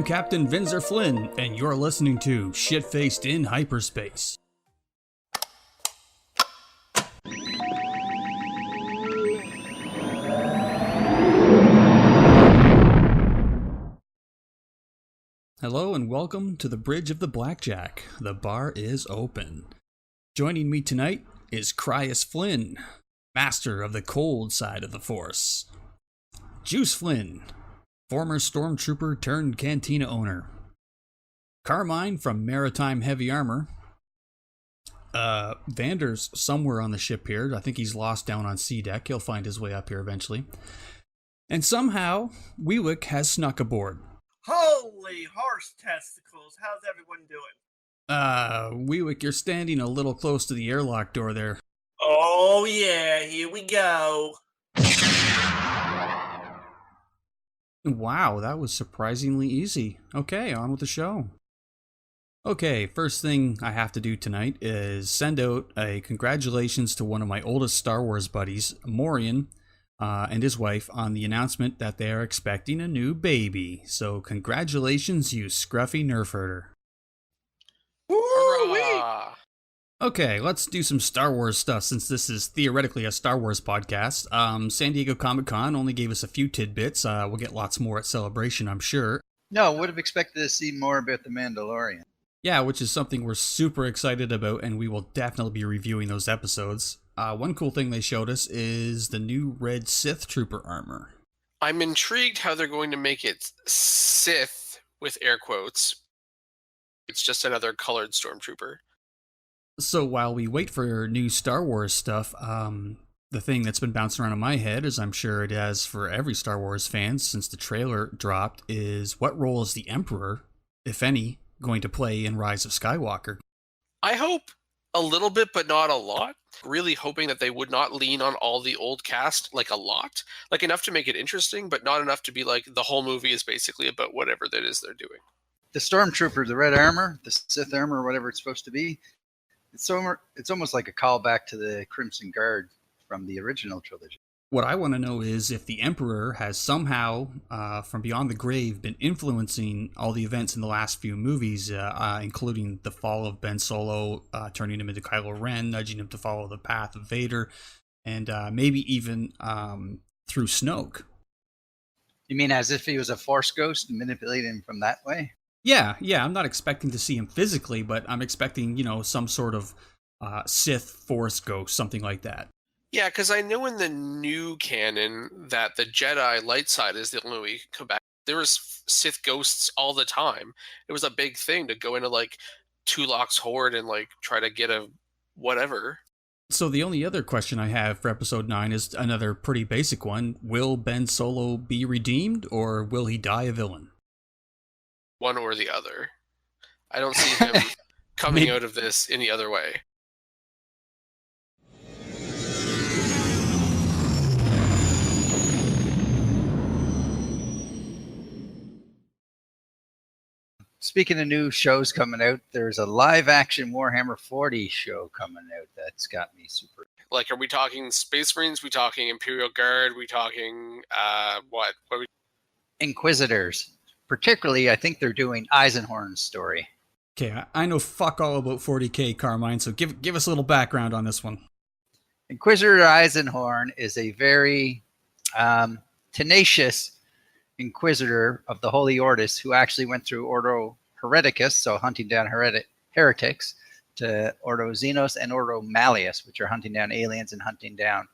I'm Captain Vinzer Flynn, and you're listening to Shitfaced in Hyperspace. Hello and welcome to the Bridge of the Blackjack. The bar is open. Joining me tonight is Cryous Flynn, master of the cold side of the Force. Juice Flynn, former stormtrooper turned cantina owner. Carmine from Maritime Heavy Armor. Vandir's somewhere on the ship here. I think he's lost down on C deck. He'll find his way up here eventually. And somehow, Weewick has snuck aboard. Holy horse testicles, how's everyone doing? Weewick, you're standing a little close to the airlock door there. Oh yeah, here we go. Wow, that was surprisingly easy. Okay, on with the show. Okay, first thing I have to do tonight is send out a congratulations to one of my oldest Star Wars buddies, Morian, and his wife on the announcement that they are expecting a new baby. So congratulations, you scruffy nerf herder. Woo-wee! Okay, let's do some Star Wars stuff since this is theoretically a Star Wars podcast. San Diego Comic-Con only gave us a few tidbits. We'll get lots more at Celebration, I'm sure. No, would have expected to see more about The Mandalorian. Yeah, which is something we're super excited about, and we will definitely be reviewing those episodes. One cool thing they showed us is the new red Sith Trooper armor. I'm intrigued how they're going to make it Sith with air quotes. It's just another colored stormtrooper. So while we wait for new Star Wars stuff, the thing that's been bouncing around in my head, as I'm sure it has for every Star Wars fan since the trailer dropped, is what role is the Emperor, if any, going to play in Rise of Skywalker? I hope a little bit, but not a lot. Really hoping that they would not lean on all the old cast, like a lot. Like enough to make it interesting, but not enough to be like the whole movie is basically about whatever that is they're doing. The Stormtrooper, the red armor, the Sith armor, or whatever it's supposed to be, it's almost like a callback to the Crimson Guard from the original trilogy. What I want to know is if the Emperor has somehow, from beyond the grave, been influencing all the events in the last few movies, including the fall of Ben Solo, turning him into Kylo Ren, nudging him to follow the path of Vader, and maybe even through Snoke. You mean as if he was a Force ghost and manipulating him from that way? Yeah, I'm not expecting to see him physically, but I'm expecting, some sort of Sith Force ghost, something like that. Yeah, because I know in the new canon that the Jedi light side is the only way you can come back. There was Sith ghosts all the time. It was a big thing to go into like Tulok's Horde and like try to get a whatever. So the only other question I have for episode 9 is another pretty basic one. Will Ben Solo be redeemed or will he die a villain? One or the other. I don't see him coming out of this any other way. Speaking of new shows coming out, there's a live-action Warhammer 40 show coming out that's got me super. Like, are we talking Space Marines? We talking Imperial Guard? We talking what? Inquisitors. Particularly, I think they're doing Eisenhorn's story. Okay, I know fuck all about 40K, Carmine, so give us a little background on this one. Inquisitor Eisenhorn is a very tenacious Inquisitor of the Holy Ordis who actually went through Ordo Hereticus, so hunting down heretics, to Ordo Xenos and Ordo Malleus, which are hunting down aliens and hunting down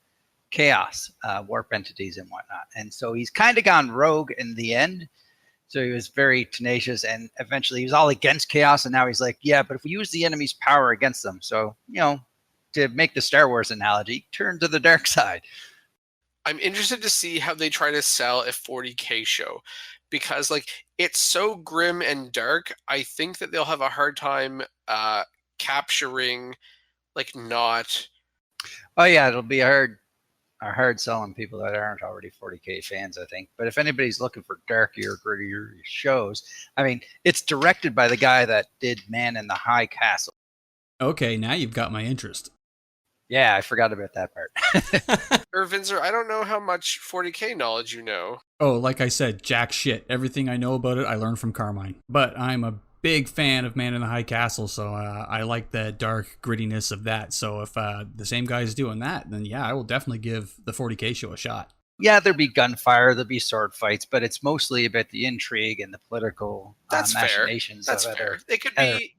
chaos, warp entities and whatnot. And so he's kind of gone rogue in the end. So he was very tenacious, and eventually he was all against chaos, and now he's like, yeah, but if we use the enemy's power against them, so, to make the Star Wars analogy, turn to the dark side. I'm interested to see how they try to sell a 40K show, because like it's so grim and dark. I think that they'll have a hard time capturing like not. Oh yeah, it'll be hard selling people that aren't already 40K fans, I think. But if anybody's looking for darker, grittier shows, I mean, it's directed by the guy that did Man in the High Castle. Okay, now you've got my interest. Yeah, I forgot about that part. Vinzer, I don't know how much 40k knowledge you know. Oh, like I said, jack shit. Everything I know about it, I learned from Carmine. But I'm a big fan of Man in the High Castle, so I like the dark grittiness of that. So if the same guy's doing that, then yeah, I will definitely give the 40k show a shot. Yeah, there'll be gunfire, there'll be sword fights, but it's mostly about the intrigue and the political That's machinations. That's of fair. it.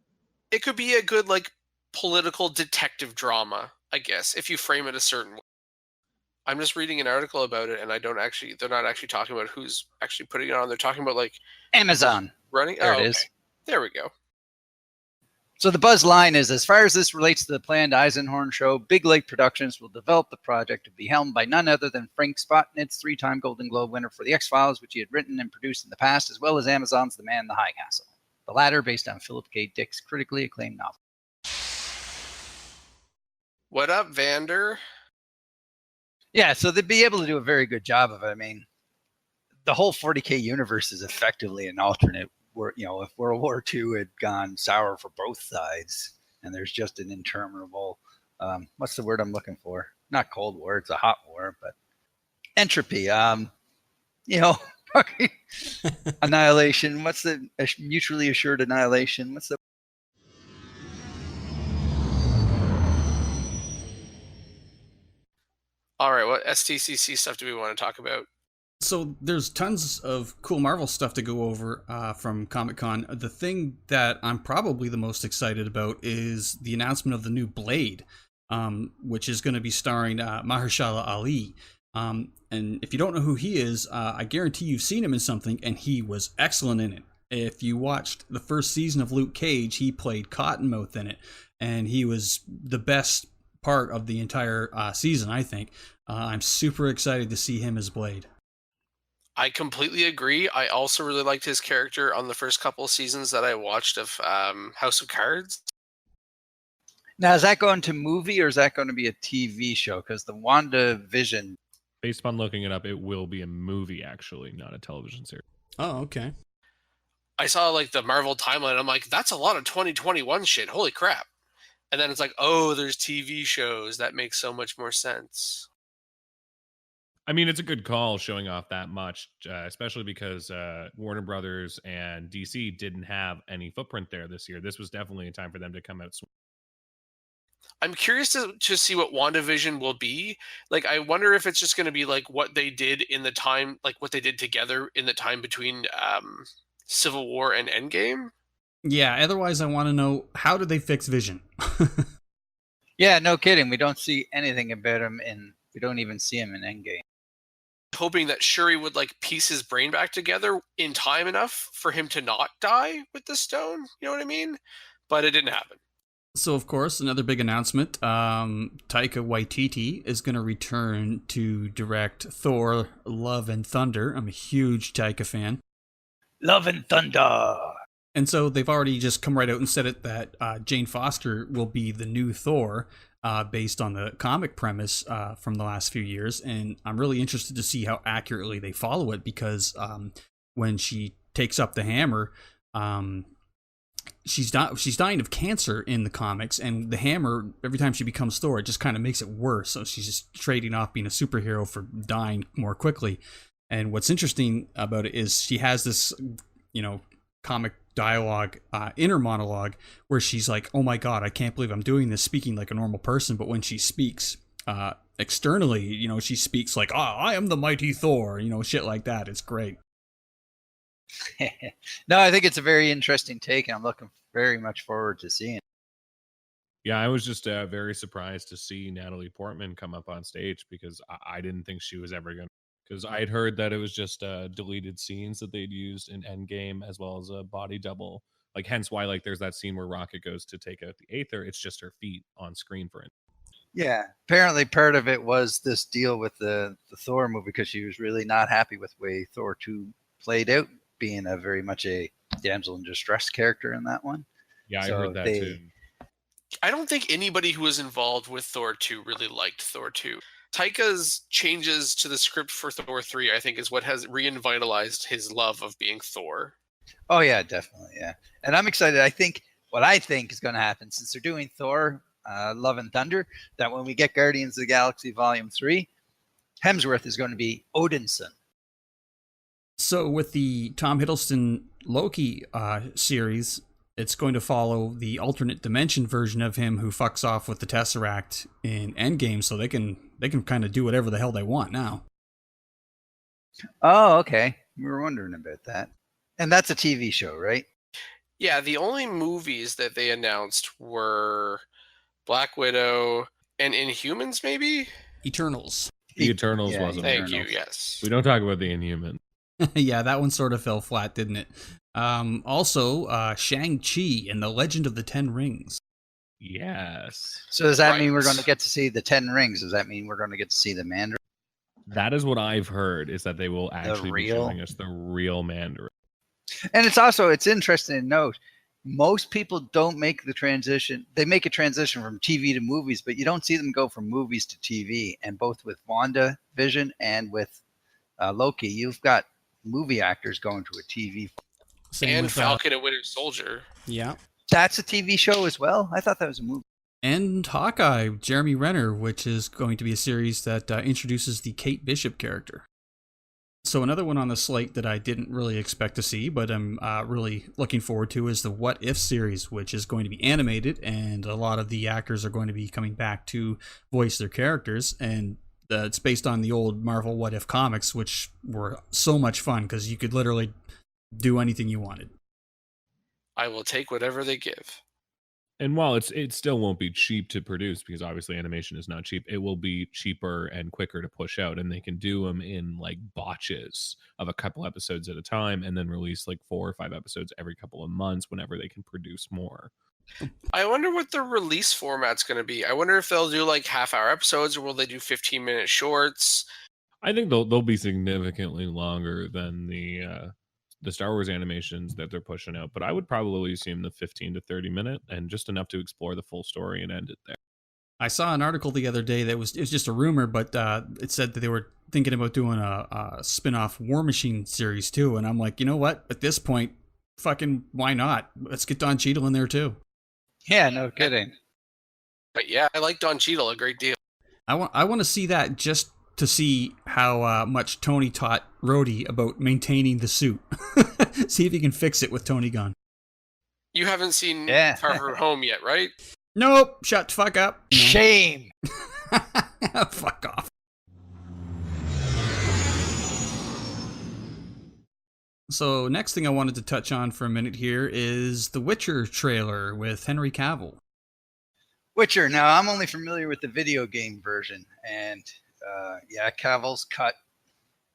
It could be a good like political detective drama, I guess, if you frame it a certain way. I'm just reading an article about it, and they're not actually talking about who's actually putting it on. They're talking about like Amazon running. There it is. There we go. So the buzz line is, as far as this relates to the planned Eisenhorn show, Big Lake Productions will develop the project to be helmed by none other than Frank Spotnitz, 3-time Golden Globe winner for The X-Files, which he had written and produced in the past, as well as Amazon's The Man in the High Castle. The latter based on Philip K. Dick's critically acclaimed novel. What up, Vander? Yeah, so they'd be able to do a very good job of it. I mean, the whole 40K universe is effectively an alternate where, if World War II had gone sour for both sides and there's just an interminable, what's the word I'm looking for? Not Cold War, it's a hot war, but entropy, annihilation. What's the mutually assured annihilation? What's the All right, what SDCC stuff do we want to talk about? So there's tons of cool Marvel stuff to go over from Comic-Con. The thing that I'm probably the most excited about is the announcement of the new Blade, which is going to be starring Mahershala Ali. And if you don't know who he is, I guarantee you've seen him in something, and he was excellent in it. If you watched the first season of Luke Cage, he played Cottonmouth in it, and he was the best part of the entire season, I think. I'm super excited to see him as Blade. I completely agree. I also really liked his character on the first couple of seasons that I watched of House of Cards. Now, is that going to movie or is that going to be a TV show? Because the WandaVision... Based upon looking it up, it will be a movie, actually, not a television series. Oh, okay. I saw like the Marvel timeline. I'm like, that's a lot of 2021 shit. Holy crap. And then it's like, oh, there's TV shows. That makes so much more sense. I mean, it's a good call showing off that much, especially because Warner Brothers and DC didn't have any footprint there this year. This was definitely a time for them to come out. I'm curious to see what WandaVision will be. Like, I wonder if it's just going to be like what they did in the time, like what they did together in the time between Civil War and Endgame. Yeah, otherwise I want to know, how did they fix Vision? Yeah, no kidding. We don't see anything about him we don't even see him in Endgame. Hoping that Shuri would like piece his brain back together in time enough for him to not die with the stone. You know what I mean? But it didn't happen. So, of course, another big announcement. Taika Waititi is going to return to direct Thor, Love and Thunder. I'm a huge Taika fan. Love and Thunder! And so they've already just come right out and said it that Jane Foster will be the new Thor, based on the comic premise from the last few years. And I'm really interested to see how accurately they follow it, because when she takes up the hammer, she's dying of cancer in the comics, and the hammer, every time she becomes Thor, it just kind of makes it worse. So she's just trading off being a superhero for dying more quickly. And what's interesting about it is she has this, comic dialogue, inner monologue, where she's like, oh my god, I can't believe I'm doing this, speaking like a normal person. But when she speaks externally, she speaks like, I am the mighty Thor, shit like that. It's great. No, I think it's a very interesting take, and I'm looking very much forward to seeing it. Yeah, I was just very surprised to see Natalie Portman come up on stage, because I didn't think she was ever going to. Because I had heard that it was just deleted scenes that they'd used in Endgame, as well as a body double. Like, hence why, like, there's that scene where Rocket goes to take out the Aether. It's just her feet on screen for it. Yeah, apparently part of it was this deal with the Thor movie, because she was really not happy with the way Thor 2 played out, being a very much a damsel in distress character in that one. Yeah, I heard that too. I don't think anybody who was involved with Thor 2 really liked Thor 2. Taika's changes to the script for Thor 3, I think, is what has revitalized his love of being Thor. Oh, yeah, definitely, yeah. And I'm excited. What I think is going to happen, since they're doing Thor Love and Thunder that when we get Guardians of the Galaxy Volume 3, Hemsworth is going to be Odinson. So with the Tom Hiddleston Loki series, it's going to follow the alternate dimension version of him who fucks off with the Tesseract in Endgame, so they can kind of do whatever the hell they want now. Oh, okay. We were wondering about that. And that's a TV show, right? Yeah, the only movies that they announced were Black Widow and Inhumans, maybe? Eternals. The Eternals wasn't. Thank you, Eternals. yes. We don't talk about the Inhuman. Yeah, that one sort of fell flat, didn't it? Also, Shang-Chi and the Legend of the Ten Rings. Yes. So does that Right. mean we're going to get to see the 10 rings? Does that mean we're going to get to see the Mandarin? That is what I've heard, is that they will actually be real? showing us the real Mandarin. And it's interesting to note, most people don't make the transition. They make a transition from TV to movies, but you don't see them go from movies to TV. And both with WandaVision and with Loki, you've got movie actors going to a TV. Same And with, Falcon and Winter Soldier. Yeah. That's a TV show as well? I thought that was a movie. And Hawkeye, Jeremy Renner, which is going to be a series that introduces the Kate Bishop character. So another one on the slate that I didn't really expect to see, but I'm really looking forward to, is the What If series, which is going to be animated, and a lot of the actors are going to be coming back to voice their characters, and it's based on the old Marvel What If comics, which were so much fun because you could literally do anything you wanted. I will take whatever they give. And while it still won't be cheap to produce, because obviously animation is not cheap, it will be cheaper and quicker to push out, and they can do them in like batches of a couple episodes at a time, and then release like 4 or 5 episodes every couple of months whenever they can produce more. I wonder what the release format's going to be. I wonder if they'll do like half-hour episodes, or will they do 15-minute shorts? I think they'll be significantly longer than the Star Wars animations that they're pushing out, but I would probably assume the 15 to 30 minute, and just enough to explore the full story and end it there. I saw an article the other day that it was just a rumor, but it said that they were thinking about doing a spin-off War Machine series too, and I'm like, you know what? At this point, fucking why not? Let's get Don Cheadle in there too. Yeah, no kidding. But yeah, I like Don Cheadle a great deal. I want to see that just to see how much Tony taught Rhodey about maintaining the suit. See if he can fix it with Tony Gunn. You haven't seen Yeah. Far From Home yet, right? Nope, shut the fuck up. No. Shame. Fuck off. So next thing I wanted to touch on for a minute here is the Witcher trailer with Henry Cavill. Witcher. Now, I'm only familiar with the video game version, and yeah, Cavill's cut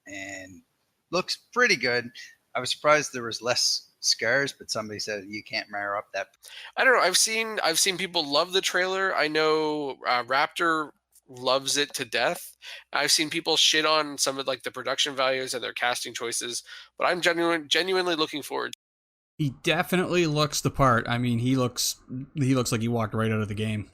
and looks pretty good. I was surprised there was less scars, but somebody said you can't marry up that. I don't know. I've seen people love the trailer. I know Raptor loves it to death. I've seen people shit on some of like the production values and their casting choices, but I'm genuinely looking forward. He definitely looks the part. I mean, he looks like he walked right out of the game.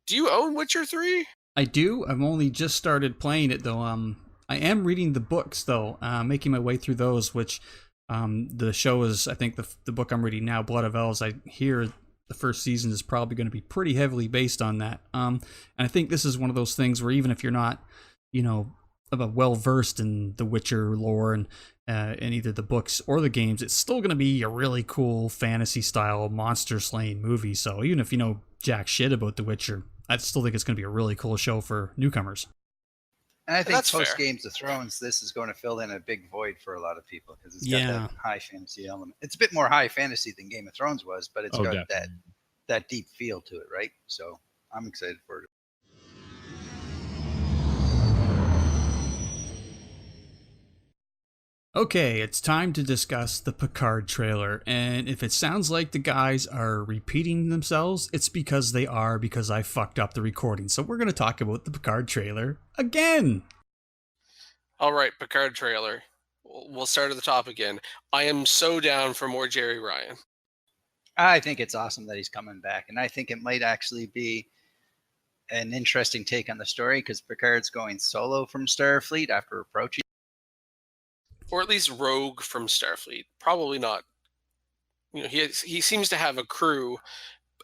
Do you own Witcher 3? I do. I've only just started playing it though. I am reading the books though, making my way through those, which the show is, I think the book I'm reading now, Blood of Elves, I hear the first season is probably going to be pretty heavily based on that. And I think this is one of those things where even if you're not, well versed in the Witcher lore and either the books or the games, it's still going to be a really cool fantasy style monster slaying movie. So even if you know jack shit about the Witcher, I still think it's going to be a really cool show for newcomers. And I think That's post fair. Games of Thrones, this is going to fill in a big void for a lot of people because it's got that high fantasy element. It's a bit more high fantasy than Game of Thrones was, but it's got Definitely. that deep feel to it, right? So I'm excited for it. Okay, it's time to discuss the Picard trailer, and if it sounds like the guys are repeating themselves, it's because they are, because I fucked up the recording. So we're going to talk about the Picard trailer again. All right, Picard trailer. We'll start at the top again. I am so down for more Jerry Ryan. I think it's awesome that he's coming back, and I think it might actually be an interesting take on the story because Picard's going solo from Starfleet after approaching. Or at least rogue from Starfleet. Probably not. He seems to have a crew,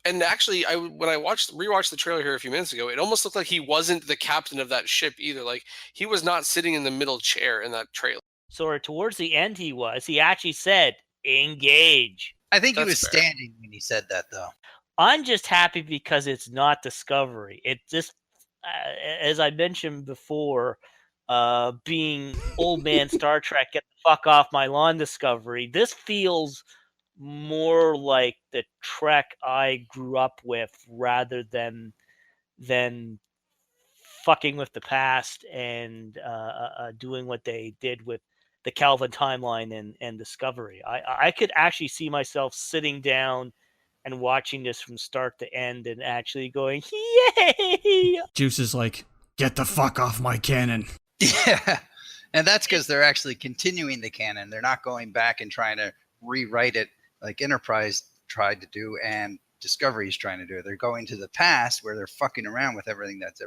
And actually, when I rewatched the trailer here a few minutes ago, it almost looked like he wasn't the captain of that ship either. Like, he was not sitting in the middle chair in that trailer. So towards the end, he actually said, engage. I think he That's was fair. standing when he said that, though. I'm just happy because it's not Discovery. It just, as I mentioned before, being old man Star Trek, get the fuck off my lawn Discovery. This feels more like the Trek I grew up with rather than fucking with the past and doing what they did with the Calvin timeline and Discovery. I could actually see myself sitting down and watching this from start to end and actually going, yay! Juice is like, get the fuck off my cannon. Yeah. And that's because they're actually continuing the canon. They're not going back and trying to rewrite it like Enterprise tried to do and Discovery's trying to do. They're going to the past where they're fucking around with everything that's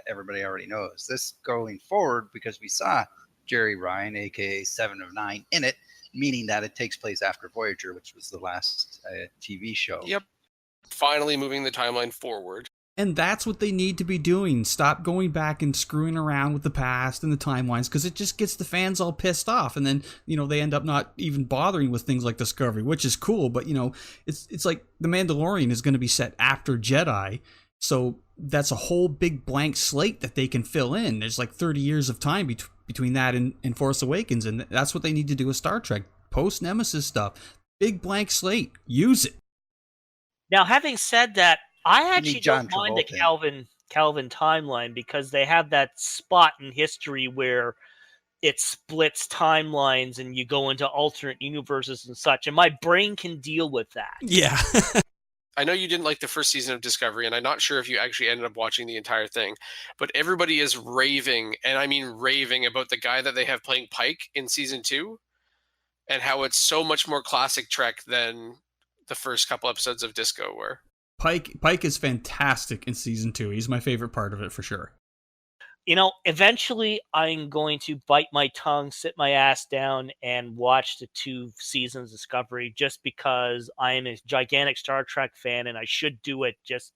everybody already knows. This going forward, because we saw Jerry Ryan, aka 7 of 9, in it, meaning that it takes place after Voyager, which was the last TV show. Yep. Finally moving the timeline forward. And that's what they need to be doing. Stop going back and screwing around with the past and the timelines, because it just gets the fans all pissed off. And then, they end up not even bothering with things like Discovery, which is cool. But, it's like The Mandalorian is going to be set after Jedi. So that's a whole big blank slate that they can fill in. There's like 30 years of time between that and Force Awakens. And that's what they need to do with Star Trek. Post-Nemesis stuff. Big blank slate. Use it. Now, having said that, I actually John don't mind the Travolta. Calvin timeline because they have that spot in history where it splits timelines and you go into alternate universes and such, and my brain can deal with that. Yeah. I know you didn't like the first season of Discovery, and I'm not sure if you actually ended up watching the entire thing, but everybody is raving, and I mean raving, about the guy that they have playing Pike in season 2, and how it's so much more classic Trek than the first couple episodes of Disco were. Pike is fantastic in season 2. He's my favorite part of it for sure. Eventually I'm going to bite my tongue, sit my ass down, and watch the 2 seasons of Discovery just because I am a gigantic Star Trek fan and I should do it just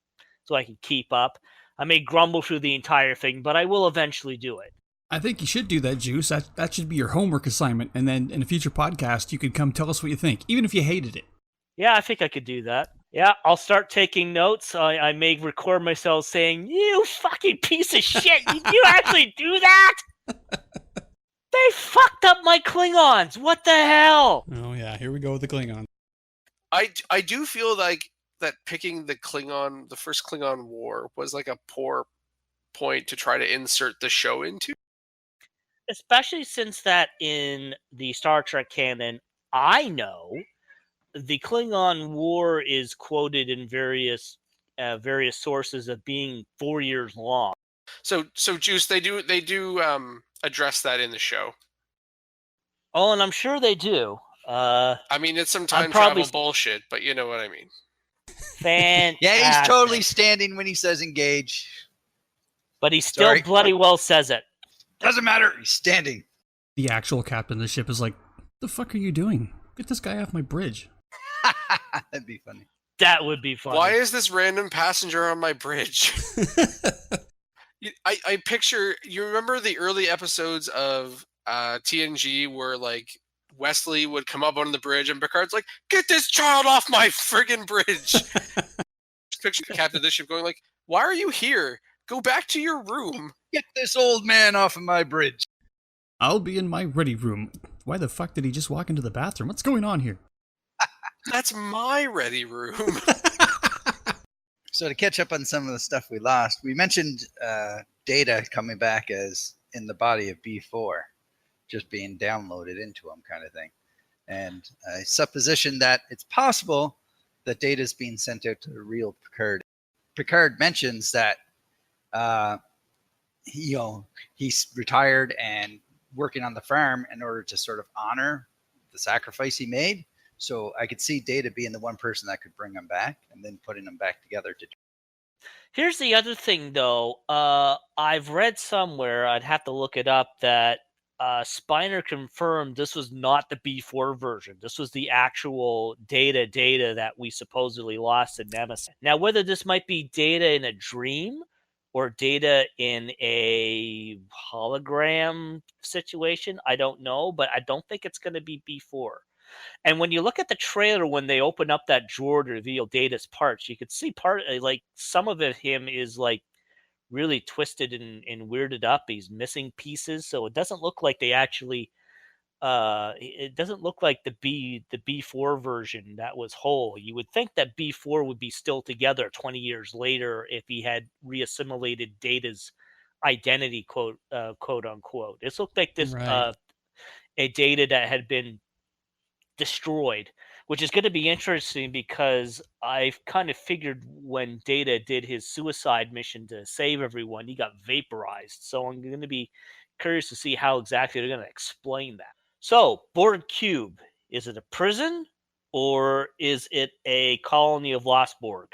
so I can keep up. I may grumble through the entire thing, but I will eventually do it. I think you should do that, Juice. That should be your homework assignment. And then in a future podcast, you could come tell us what you think, even if you hated it. Yeah, I think I could do that. Yeah, I'll start taking notes. I may record myself saying, "You fucking piece of shit! Did you actually do that? They fucked up my Klingons! What the hell?" Oh yeah, here we go with the Klingon. I do feel like that picking the first Klingon War was like a poor point to try to insert the show into. Especially since that in the Star Trek canon, I know the Klingon War is quoted in various sources of being 4 years long. So Juice, they do address that in the show. Oh, and I'm sure they do. I mean, it's some time travel bullshit, but you know what I mean. Fantastic. Yeah, he's totally standing when he says engage. But he still bloody well says it. Doesn't matter. He's standing. The actual captain of the ship is like, "The fuck are you doing? Get this guy off my bridge." That'd be funny. That would be funny. Why is this random passenger on my bridge? I picture, you remember the early episodes of TNG where like Wesley would come up on the bridge and Picard's like, "Get this child off my friggin' bridge." Just picture the captain of the ship going like, "Why are you here? Go back to your room. Get this old man off of my bridge." I'll be in my ready room. Why the fuck did he just walk into the bathroom? What's going on here? That's my ready room." So to catch up on some of the stuff we lost, we mentioned Data coming back as in the body of B4, just being downloaded into him kind of thing. And a supposition that it's possible that Data is being sent out to the real Picard. Picard mentions that he's retired and working on the farm in order to sort of honor the sacrifice he made. So I could see Data being the one person that could bring him back and then putting them back together to do. Here's the other thing, though. I've read somewhere, I'd have to look it up, that Spiner confirmed this was not the B4 version. This was the actual data that we supposedly lost in Nemesis. Now, whether this might be data in a dream or data in a hologram situation, I don't know, but I don't think it's going to be B4. And when you look at the trailer, when they open up that drawer to reveal Data's parts, you could see like some of him is like really twisted and weirded up. He's missing pieces, so it doesn't look like they actually. It doesn't look like the B4 version that was whole. You would think that B4 would be still together 20 years later if he had reassimilated Data's identity, quote unquote. This looked like this Right. a Data that had been destroyed, which is going to be interesting because I've kind of figured when Data did his suicide mission to save everyone, he got vaporized. So I'm going to be curious to see how exactly they're going to explain that. So, Borg Cube, is it a prison or is it a colony of lost Borg?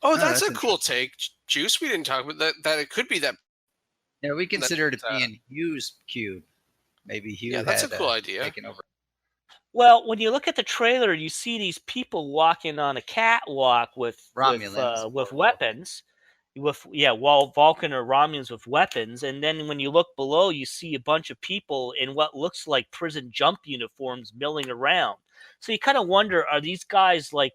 Oh, that's a cool take, Juice. We didn't talk about that. That it could be that. Yeah, we consider it being Hugh's cube. Maybe Hugh. Yeah, that's a cool idea. Taken over. Well, when you look at the trailer, you see these people walking on a catwalk with weapons, while Vulcan or Romulans with weapons, and then when you look below, you see a bunch of people in what looks like prison jump uniforms milling around. So you kind of wonder: are these guys like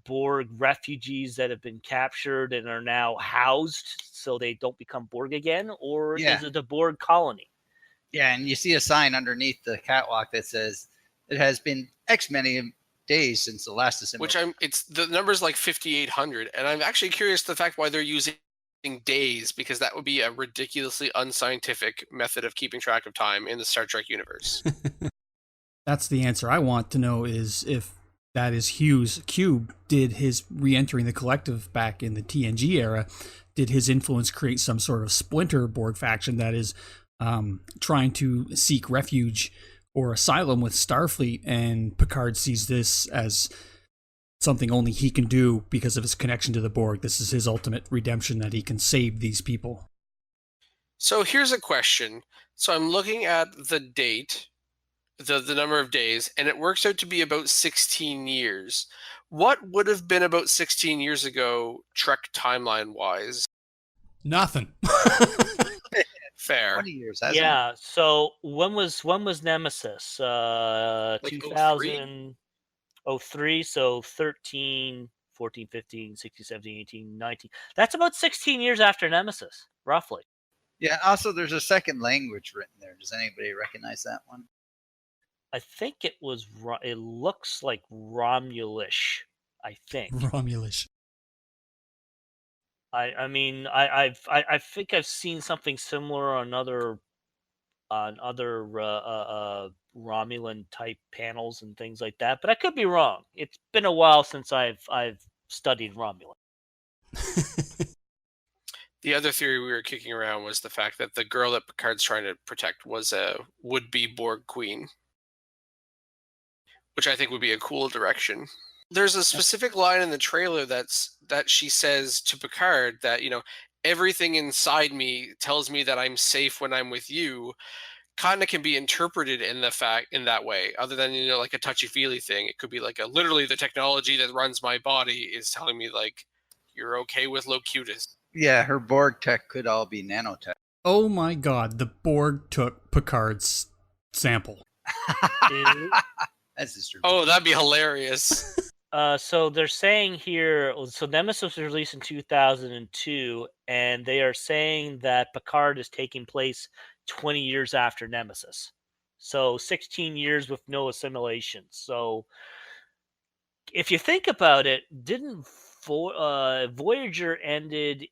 Borg refugees that have been captured and are now housed so they don't become Borg again, or is it a Borg colony? Yeah, and you see a sign underneath the catwalk that says it has been X many days since the last assimilation. It's the number's like 5,800, and I'm actually curious the fact why they're using days, because that would be a ridiculously unscientific method of keeping track of time in the Star Trek universe. That's the answer I want to know, is if that is Hugh's cube. Did his re-entering the collective back in the TNG era, did his influence create some sort of splinter Borg faction that is trying to seek refuge or asylum with Starfleet, and Picard sees this as something only he can do because of his connection to the Borg? This is his ultimate redemption, that he can save these people. So here's a question. So I'm looking at the date, the number of days, and it works out to be about 16 years. What would have been about 16 years ago, Trek timeline-wise? Nothing. Fair. 20 years, yeah. So when was Nemesis? 2003. So 13, 14, 15, 16, 17, 18, 19. That's about 16 years after Nemesis, roughly. Yeah. Also, there's a second language written there. Does anybody recognize that one? I think it looks like Romulish. I think Romulish. I mean, I think I've seen something similar on other Romulan type panels and things like that, but I could be wrong. It's been a while since I've studied Romulan. The other theory we were kicking around was the fact that the girl that Picard's trying to protect was a would-be Borg queen, which I think would be a cool direction. There's a specific line in the trailer that she says to Picard that, everything inside me tells me that I'm safe when I'm with you. Kind of can be interpreted in that way, other than like a touchy-feely thing. It could be like literally the technology that runs my body is telling me like you're okay with Locutus. Yeah, her Borg tech could all be nanotech. Oh my God, the Borg took Picard's sample. That's just true. Oh, that'd be hilarious. So they're saying here, so Nemesis was released in 2002, and they are saying that Picard is taking place 20 years after Nemesis. So 16 years with no assimilation. So if you think about it, didn't Voyager ended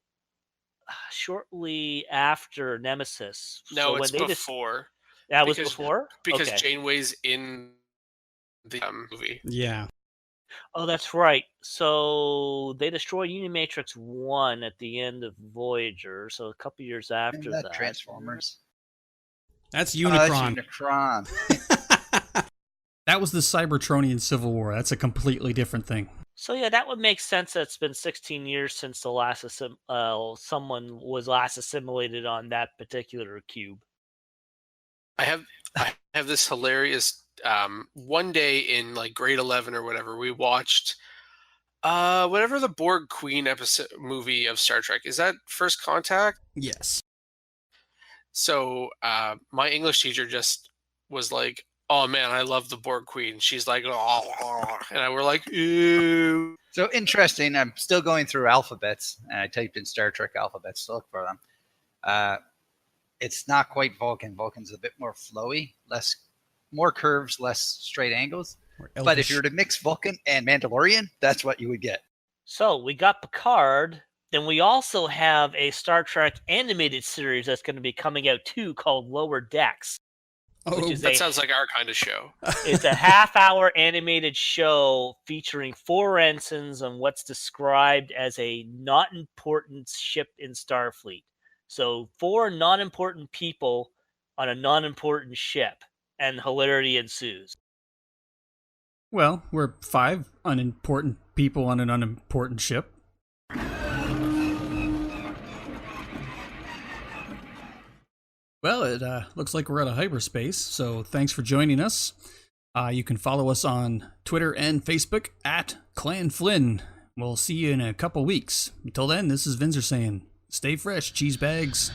shortly after Nemesis? No, so it's before. That was before? Because okay. Janeway's in the movie. Yeah. Oh, that's right. So they destroyed Unimatrix 1 at the end of Voyager, so a couple years after that. Transformers. That's Unicron. That's Unicron. That was the Cybertronian Civil War. That's a completely different thing. So yeah, that would make sense that it's been 16 years since the last someone was last assimilated on that particular cube. I have this hilarious one day in like grade 11 or whatever, we watched whatever the Borg Queen movie of Star Trek. Is that First Contact? Yes. So my English teacher just was like, "Oh man, I love the Borg Queen." She's like, "Oh," and we're like, "Ew." So interesting. I'm still going through alphabets, and I typed in Star Trek alphabets to look for them. It's not quite Vulcan. Vulcan's a bit more flowy, more curves, less straight angles. But if you were to mix Vulcan and Mandalorian, that's what you would get. So we got Picard. Then we also have a Star Trek animated series that's going to be coming out too, called Lower Decks. That sounds like our kind of show. It's a half-hour animated show featuring 4 ensigns on what's described as a not important ship in Starfleet. So 4 non-important people on a non-important ship, and hilarity ensues. Well, we're 5 unimportant people on an unimportant ship. Well, it looks like we're at a hyperspace, so thanks for joining us. You can follow us on Twitter and Facebook at Clan Flynn. We'll see you in a couple weeks. Until then, this is Vinzer saying, stay fresh, cheese bags.